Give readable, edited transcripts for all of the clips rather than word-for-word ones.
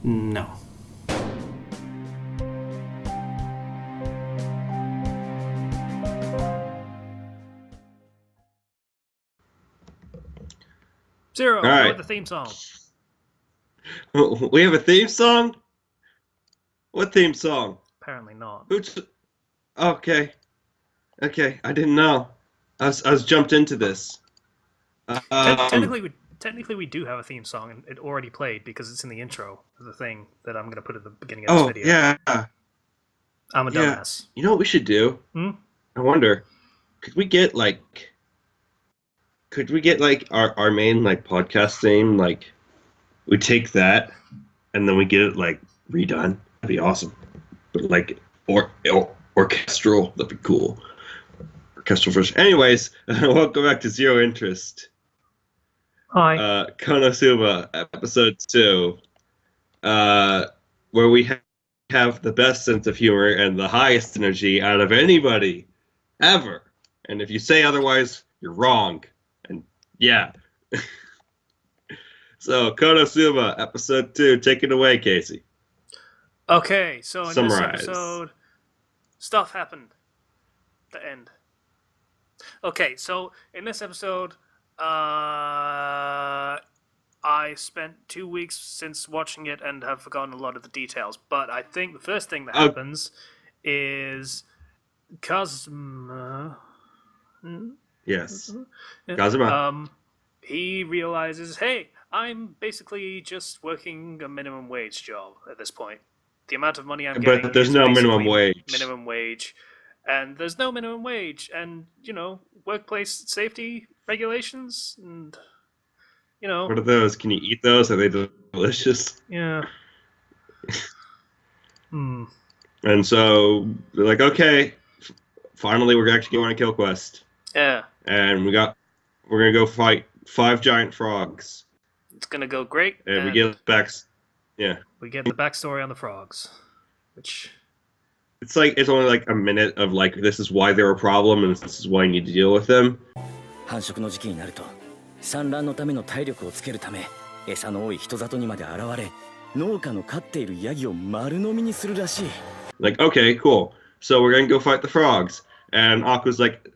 No. Zero, All right. go with the theme song. We have a theme song? What theme song? Apparently not. Okay. Okay, I didn't know. I was jumped into this. Technically, we do have a theme song, and it already played because it's in the intro of the thing that I'm going to put at the beginning of this video. Yeah. I'm a dumbass. You know what we should do? I wonder, could we get like our main like podcast theme, like we take that and then we get it like redone? That'd be awesome. But like orchestral, that'd be cool. Orchestral version. Anyways, welcome back to Zero Interest. Hi. Konosuba, episode 2, where we have the best sense of humor and the highest energy out of anybody ever. And if you say otherwise, you're wrong. And yeah. So, Konosuba, episode 2, take it away, Casey. Okay, so in Summarize. this episode, stuff happened. The end. Okay, so in this episode, I spent 2 weeks since watching it and have forgotten a lot of the details. But I think the first thing that happens is Kazuma. Yes. Kazuma. He realizes, hey, I'm basically just working a minimum wage job at this point. The amount of money I'm getting, but there's no minimum wage. Minimum wage, and there's no minimum wage, and workplace safety regulations, and What are those? Can you eat those? Are they delicious? Yeah. And so they're like, okay, finally we're actually going on a kill quest. Yeah. And we're gonna go fight 5 giant frogs. It's gonna go great. And we get we get the backstory on the frogs, which it's only like a minute of like, this is why they're a problem and this is why you need to deal with them. 繁殖の時期になると産卵のための体力をつけるため餌の多い人里にまで現れ農家の飼っているヤギを丸飲みにするらしい。 Like, okay, cool. So we're gonna go fight the frogs. And Aqua's like,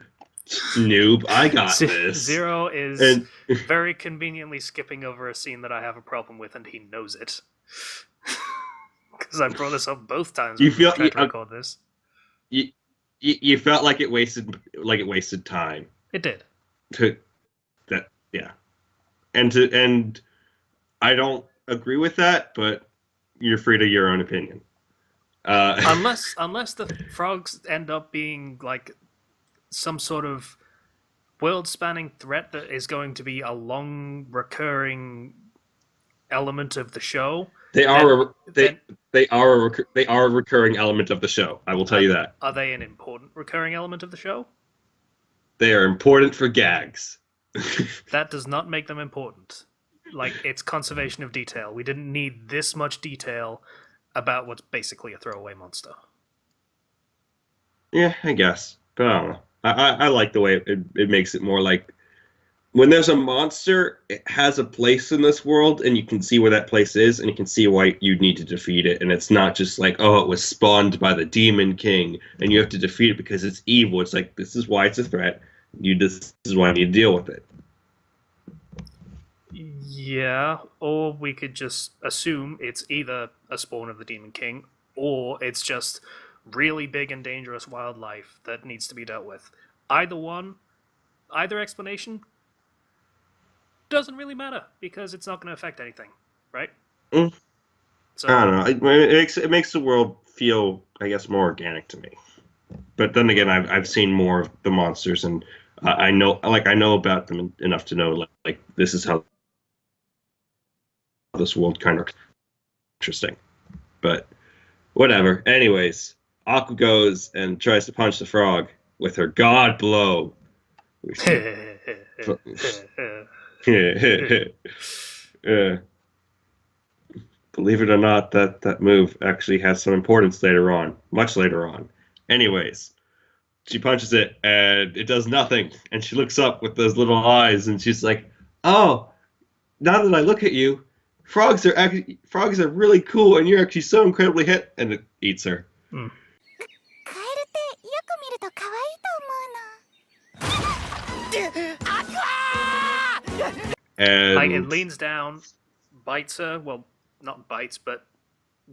noob, I got this. Zero is very conveniently skipping over a scene that I have a problem with, and he knows it. Because I brought this up both times when we tried to record this. You felt like it wasted time. It did. And I don't agree with that, but you're free to your own opinion. Unless the frogs end up being like some sort of world-spanning threat that is going to be a long recurring element of the show. They are a recurring element of the show. I will tell you that. Are they an important recurring element of the show? They are important for gags. That does not make them important. Like, it's conservation of detail. We didn't need this much detail about what's basically a throwaway monster. Yeah, I guess. But I don't know. I like the way it makes it more like, when there's a monster, it has a place in this world, and you can see where that place is, and you can see why you need to defeat it. And it's not just like, oh, it was spawned by the Demon King, and you have to defeat it because it's evil. It's like, this is why it's a threat. This is why I need to deal with it. Yeah, or we could just assume it's either a spawn of the Demon King, or it's just really big and dangerous wildlife that needs to be dealt with. Either explanation doesn't really matter, because it's not going to affect anything, right? So, I don't know. It makes the world feel, I guess, more organic to me. But then again, I've seen more of the monsters, and I know about them enough to know like this is how this world kind of interesting. But whatever. Anyways, Aqua goes and tries to punch the frog with her god blow. Believe it or not, that move actually has some importance later on, much later on. Anyways, she punches it and it does nothing. And she looks up with those little eyes and she's like, oh, now that I look at you, frogs are really cool, and you're actually so incredibly hit, and it eats her. Mm. And Like, it leans down, bites her. Well, not bites, but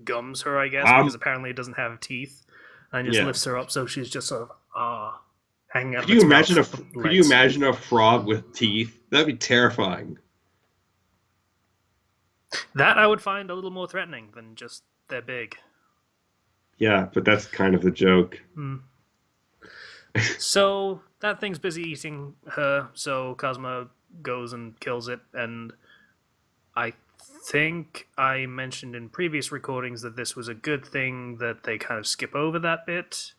gums her, I guess, because apparently it doesn't have teeth, and just lifts her up, so she's just sort of hanging out. Could you imagine a frog with teeth? That'd be terrifying. That I would find a little more threatening than just they're big. Yeah, but that's kind of the joke. So that thing's busy eating her, so Cosmo goes and kills it, and I think I mentioned in previous recordings that this was a good thing that they kind of skip over that bit,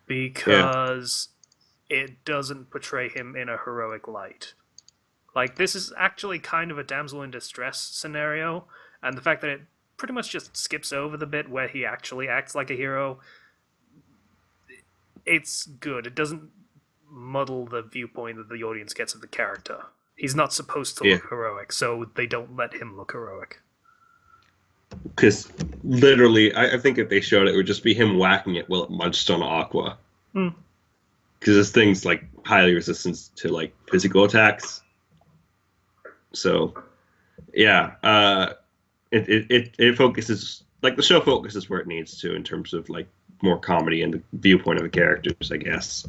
because it doesn't portray him in a heroic light. Like, this is actually kind of a damsel in distress scenario, and the fact that it pretty much just skips over the bit where he actually acts like a hero, it's good. It doesn't muddle the viewpoint that the audience gets of the character. He's not supposed to look heroic, so they don't let him look heroic. Because literally, I think if they showed it, it would just be him whacking it while it munched on Aqua. Because this thing's like highly resistant to like physical attacks. So, yeah, it focuses, like, the show focuses where it needs to in terms of like more comedy and the viewpoint of the characters, I guess.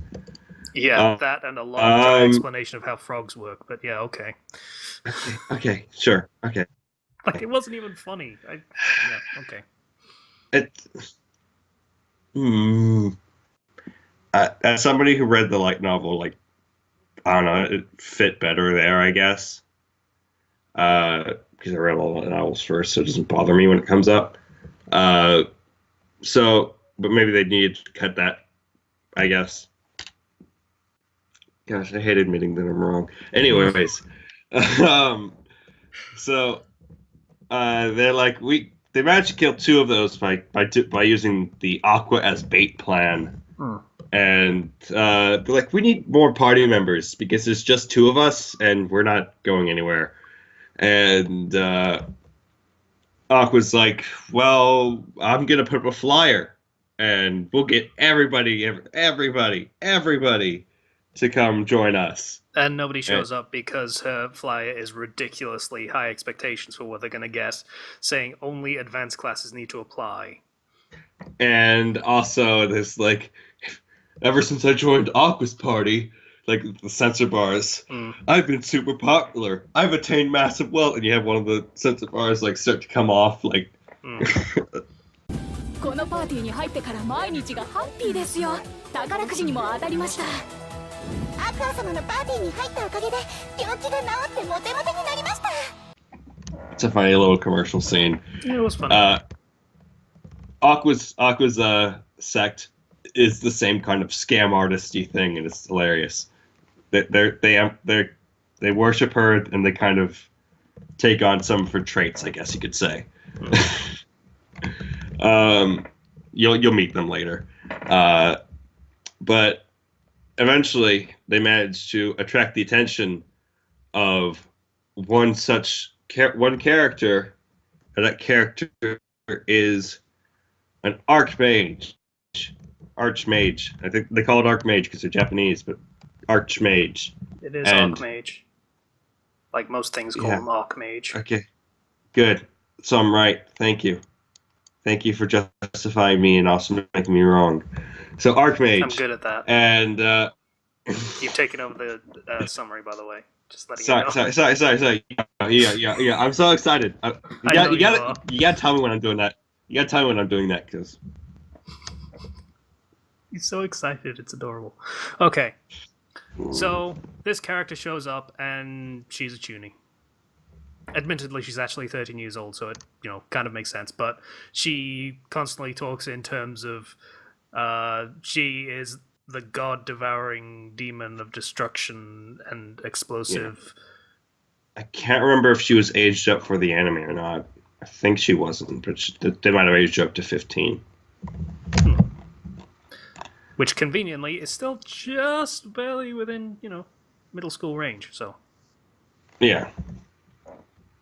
Yeah, that and a long explanation of how frogs work, but yeah, okay. Okay, sure, okay. Like, it wasn't even funny. Okay. As somebody who read the light novel, like, I don't know, it fit better there, I guess. Because I read all the novels first, so it doesn't bother me when it comes up. But maybe they need to cut that, I guess. Gosh, I hate admitting that I'm wrong. Anyways, they're like, they managed to kill 2 of those by using the Aqua as bait plan. And they're like, we need more party members because there's just 2 of us and we're not going anywhere. And Aqua's like, well, I'm gonna put up a flyer and we'll get everybody to come join us. And nobody shows up because her flyer is ridiculously high expectations for what they're going to get, saying only advanced classes need to apply. And also this, like, ever since I joined Aqua's party, like the censor bars, I've been super popular. I've attained massive wealth. And you have one of the censor bars like start to come off, like... このパーティーに入ってから毎日がハッピーですよ。宝くじにも当たりました。アクア様のパーティーに入ったおかげで病気が治ってモテモテになりました。 It's a funny little commercial scene. Yeah, it was fun. Aqua's sect is the same kind of scam artisty thing, and it's hilarious. They worship her, and they kind of take on some of her traits, I guess you could say. You'll meet them later, but eventually they manage to attract the attention of one character, and that character is an archmage. I think they call it archmage because they're Japanese, but archmage. It is archmage. Like most things call them archmage. Okay, good. So I'm right. Thank you. Thank you for justifying me and also making me wrong. So archmage. I'm good at that. And you've taken over the summary, by the way. Just letting you know. Sorry. Yeah. I'm so excited. You gotta tell me when I'm doing that. You gotta tell me when I'm doing that, because he's so excited. It's adorable. Okay. So this character shows up and she's a tunie. Admittedly, she's actually 13 years old, so it kind of makes sense. But she constantly talks in terms of she is the god-devouring demon of destruction and explosive. Yeah. I can't remember if she was aged up for the anime or not. I think she wasn't, but they might have aged her up to 15. Which conveniently is still just barely within, middle school range. So. Yeah.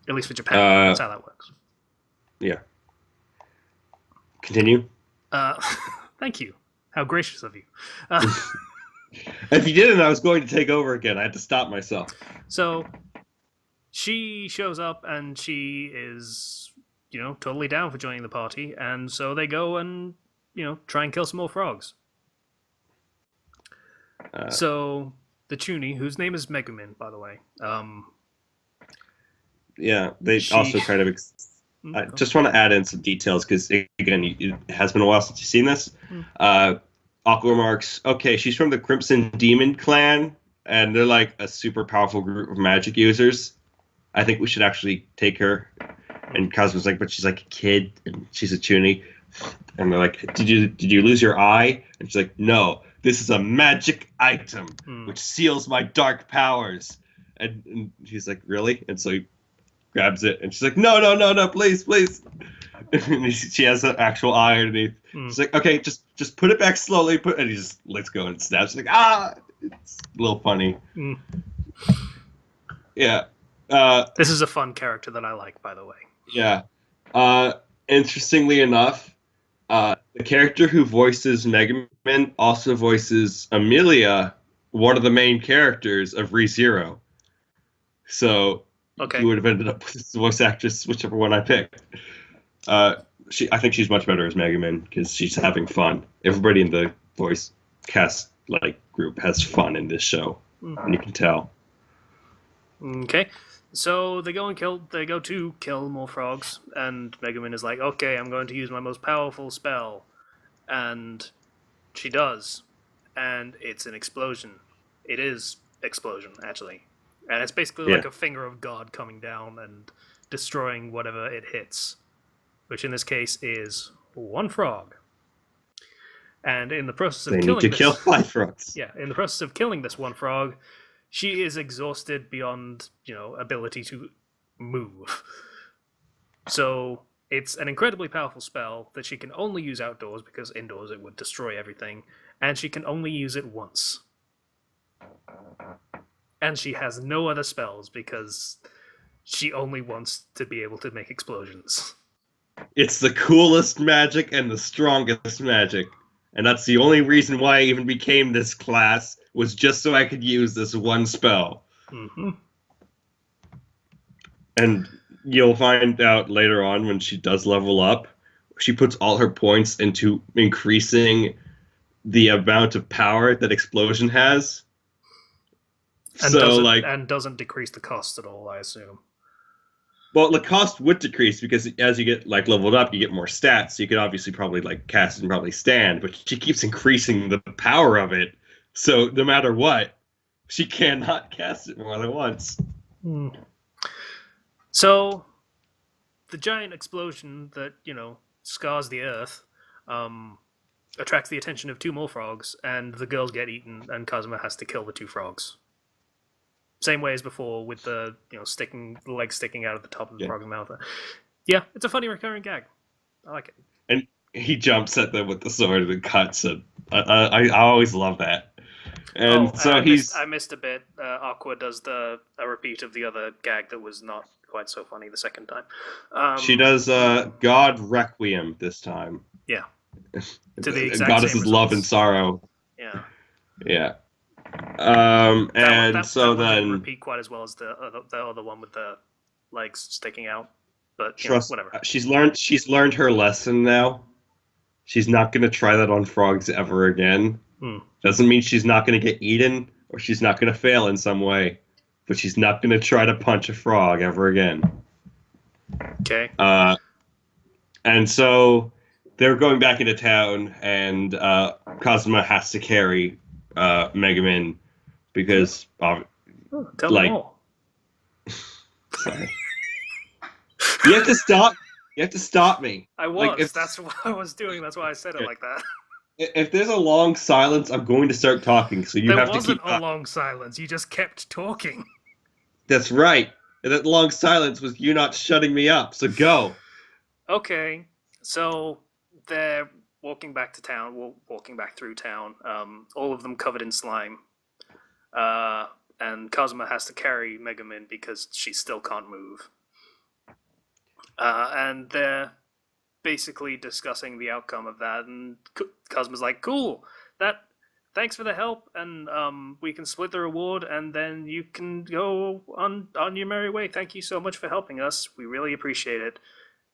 At least for Japan, that's how that works. Yeah. Continue. Thank you. How gracious of you. If you didn't, I was going to take over again. I had to stop myself. So she shows up and she is, totally down for joining the party. And so they go and, try and kill some more frogs. So the Chuny, whose name is Megumin, by the way. Yeah, they also kind of... I just want to add in some details because, again, it has been a while since you've seen this. Aqua remarks, okay, she's from the Crimson Demon clan, and they're like a super powerful group of magic users. I think we should actually take her. And Kazuma's like, but she's like a kid, and she's a Chuny. And they're like, did you lose your eye? And she's like, no, this is a magic item which seals my dark powers. And he's like, really? And so he grabs it, and she's like, no, please. And she has an actual eye underneath. She's like, okay, just put it back slowly. And he just lets go and snaps. She's like, it's a little funny. Yeah. This is a fun character that I like, by the way. Yeah. Interestingly enough, the character who voices Megumin also voices Amelia, one of the main characters of Re:Zero. So he would have ended up with the voice actress, whichever one I picked. I think she's much better as Megumin because she's having fun. Everybody in the voice cast group has fun in this show, and you can tell. Okay. So they go to kill more frogs, and Megumin is like, okay, I'm going to use my most powerful spell. And she does. And it's an explosion. It is explosion, actually. And it's basically like a finger of God coming down and destroying whatever it hits. Which in this case is one frog. And in the process of kill 5 frogs. Yeah, in the process of killing this one frog, she is exhausted beyond, ability to move. So it's an incredibly powerful spell that she can only use outdoors because indoors it would destroy everything, and she can only use it once. And she has no other spells because she only wants to be able to make explosions. It's the coolest magic and the strongest magic. And that's the only reason why I even became this class, was just so I could use this one spell. Mm-hmm. And you'll find out later on when she does level up, she puts all her points into increasing the amount of power that explosion has. And doesn't decrease the cost at all, I assume. Well, the cost would decrease because as you get leveled up, you get more stats. So you could obviously probably cast and probably stand, but she keeps increasing the power of it. So no matter what, she cannot cast it more than once. So the giant explosion that scars the earth attracts the attention of 2 more frogs, and the girls get eaten, and Kazuma has to kill the 2 frogs. Same way as before, with the legs sticking out of the top of the frog's mouth. Yeah, it's a funny recurring gag. I like it. And he jumps at them with the sword and cuts it. I always love that. And I missed a bit. Aqua does a repeat of the other gag that was not quite so funny the second time. She does God Requiem this time. Yeah. To the exact Goddess's love and sorrow. Yeah. Yeah. That then didn't repeat quite as well as the other one with the legs sticking out, but whatever. She's learned her lesson now. She's not going to try that on frogs ever again. Doesn't mean she's not going to get eaten or she's not going to fail in some way, but she's not going to try to punch a frog ever again. Okay. And so they're going back into town, and Kazuma has to carry Megumin because tell me more. Sorry. You have to stop. You have to stop me. I was. That's what I was doing. That's why I said it like that. If there's a long silence, I'm going to start talking. So you have to keep. There wasn't a long silence. You just kept talking. That's right. And that long silence was you not shutting me up. So go. Okay. So they're walking back to town. Walking back through town. All of them covered in slime. And Kazuma has to carry Megumin because she still can't move. And they're basically discussing the outcome of that, and Kazuma's like, cool, thanks for the help, and we can split the reward, and then you can go on your merry way. Thank you so much for helping us. We really appreciate it,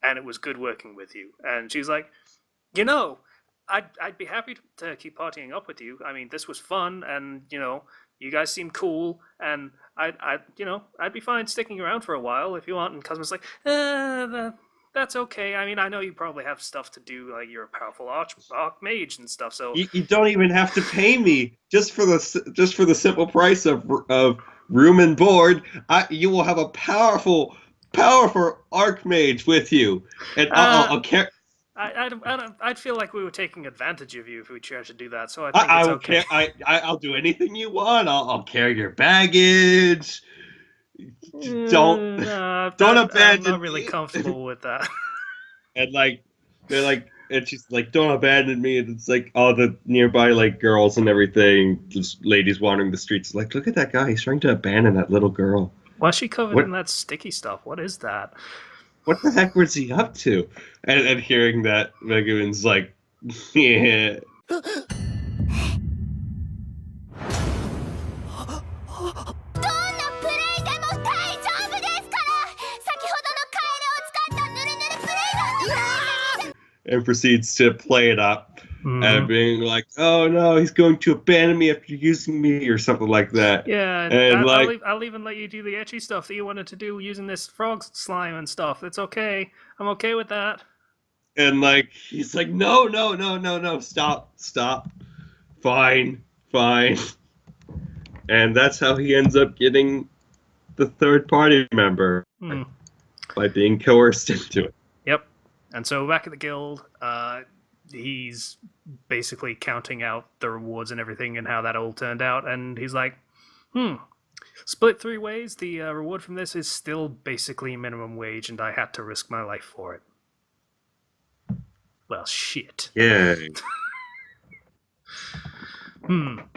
and it was good working with you. And she's like, I'd be happy to keep partying up with you. I mean, this was fun, and you guys seem cool, and I'd be fine sticking around for a while if you want. And Kazuma's like, that's okay. I mean, I know you probably have stuff to do, like you're a powerful archmage and stuff. So you don't even have to pay me just for the simple price of room and board. You will have a powerful archmage with you, and I'll care. I'd feel like we were taking advantage of you if we tried to do that. So I think it's okay. I'll do anything you want. I'll carry your baggage. Don't abandon me. I'm not really comfortable with that. And and she's like, don't abandon me. And it's like all the nearby girls and everything, just ladies wandering the streets. Like, look at that guy. He's trying to abandon that little girl. Why is she covered in that sticky stuff? What is that? What the heck was he up to? And hearing that, Megumin's like, yeah. And proceeds to play it up and being like, oh no, he's going to abandon me after using me or something like that. Yeah, and I'll even let you do the etchy stuff that you wanted to do using this frog slime and stuff. It's okay. I'm okay with that. And he's like, no, stop. Fine. And that's how he ends up getting the third party member by being coerced into it. Yep. And so back at the guild, he's basically counting out the rewards and everything and how that all turned out. And he's like, split 3 ways. The reward from this is still basically minimum wage, and I had to risk my life for it. Well, shit. Yeah.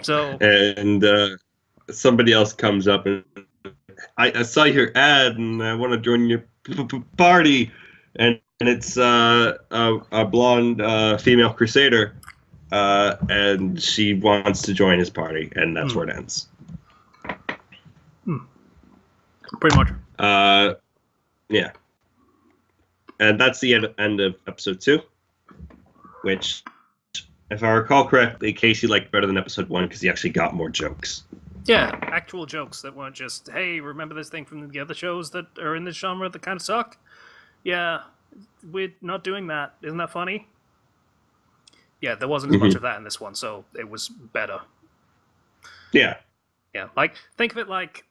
So. And somebody else comes up and I saw your ad and I want to join your party. And it's a blonde female crusader, and she wants to join his party, and that's where it ends. Pretty much. Yeah. And that's the end of episode 2, which, if I recall correctly, Casey liked better than episode 1 because he actually got more jokes. Yeah, actual jokes that weren't just, hey, remember this thing from the other shows that are in this genre that kind of suck? Yeah, we're not doing that. Isn't that funny? Yeah, there wasn't as much of that in this one, so it was better. Yeah. Yeah, think of it like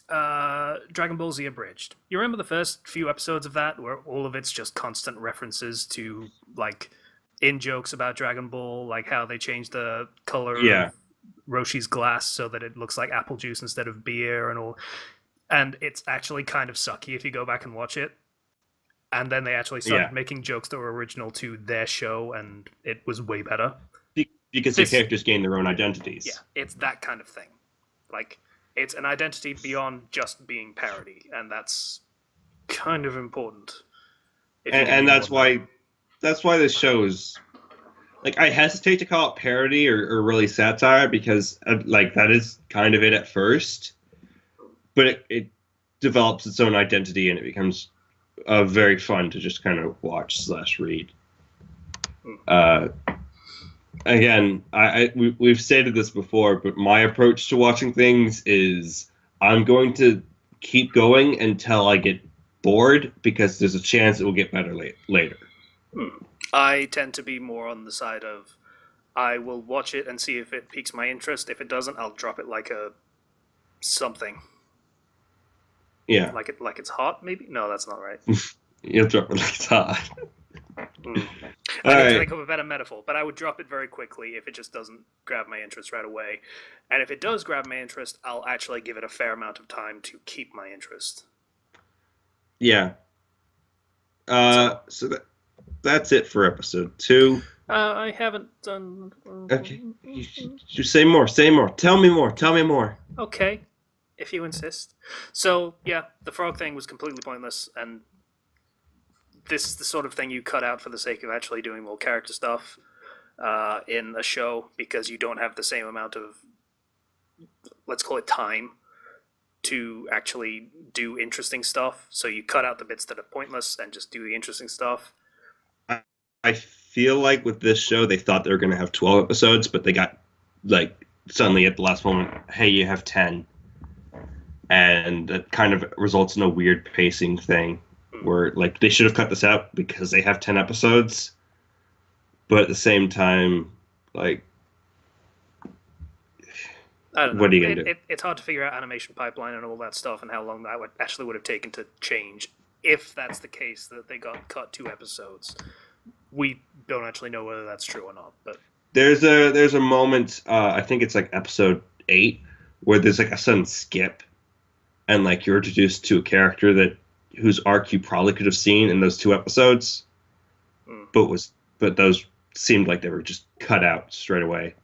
Dragon Ball Z Abridged. You remember the first few episodes of that, where all of it's just constant references to, in-jokes about Dragon Ball, like how they changed the color of Roshi's glass so that it looks like apple juice instead of beer and all. And it's actually kind of sucky if you go back and watch it. And then they actually started making jokes that were original to their show, and it was way better. Because the characters gain their own identities. Yeah, it's that kind of thing. It's an identity beyond just being parody, and that's kind of important. And that's why this show is... I hesitate to call it parody or really satire, because, that is kind of it at first. But it develops its own identity, and it becomes... very fun to just kind of watch / read. Again, we've stated this before, but my approach to watching things is I'm going to keep going until I get bored, because there's a chance it will get better later. I tend to be more on the side of I will watch it and see if it piques my interest. If it doesn't, I'll drop it like a something. Yeah. Like it's hot, maybe? No, that's not right. You'll drop it like it's hot. I need to think of a better metaphor, but I would drop it very quickly if it just doesn't grab my interest right away. And if it does grab my interest, I'll actually give it a fair amount of time to keep my interest. Yeah. So that's it for episode 2. I haven't done... Okay. You say more. Tell me more. Okay. If you insist. So, yeah, the frog thing was completely pointless, and this is the sort of thing you cut out for the sake of actually doing more character stuff in a show, because you don't have the same amount of, let's call it, time to actually do interesting stuff. So you cut out the bits that are pointless and just do the interesting stuff. I feel like with this show, they thought they were going to have 12 episodes, but they got, like, suddenly at the last moment, hey, you have 10. And that kind of results in a weird pacing thing where, like, they should have cut this out because they have 10 episodes. But at the same time, like, I don't know. What are you going to do? It's hard to figure out animation pipeline and all that stuff and how long that would have taken to change. If that's the case, that they got cut 2 episodes. We don't actually know whether that's true or not. But there's a moment, I think it's like episode 8, where there's like a sudden skip. And like you're introduced to a character whose arc you probably could have seen in those 2 episodes. But those seemed like they were just cut out straight away.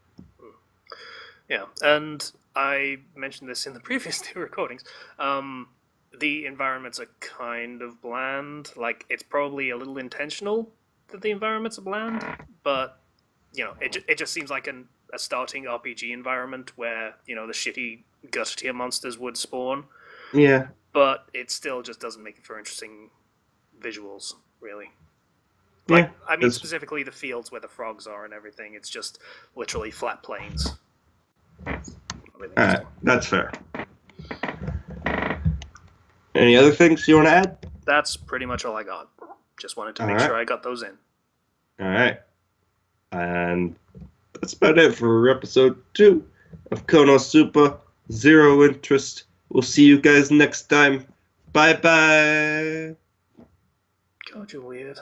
Yeah, and I mentioned this in the previous 2 recordings. The environments are kind of bland. Like, it's probably a little intentional that the environments are bland, but, you know, it just seems like a starting RPG environment where, you know, the shitty gust tier monsters would spawn. Yeah. But it still just doesn't make it for interesting visuals, really. Like, Yeah, I mean, specifically the fields where the frogs are and everything, it's just literally flat plains. Alright, that's fair. Any other things you want to add? That's pretty much all I got. Just wanted to make sure I got those in. Alright. And that's about it for episode 2 of Konosuba Zero Interest. We'll see you guys next time. Bye-bye. God, you're weird.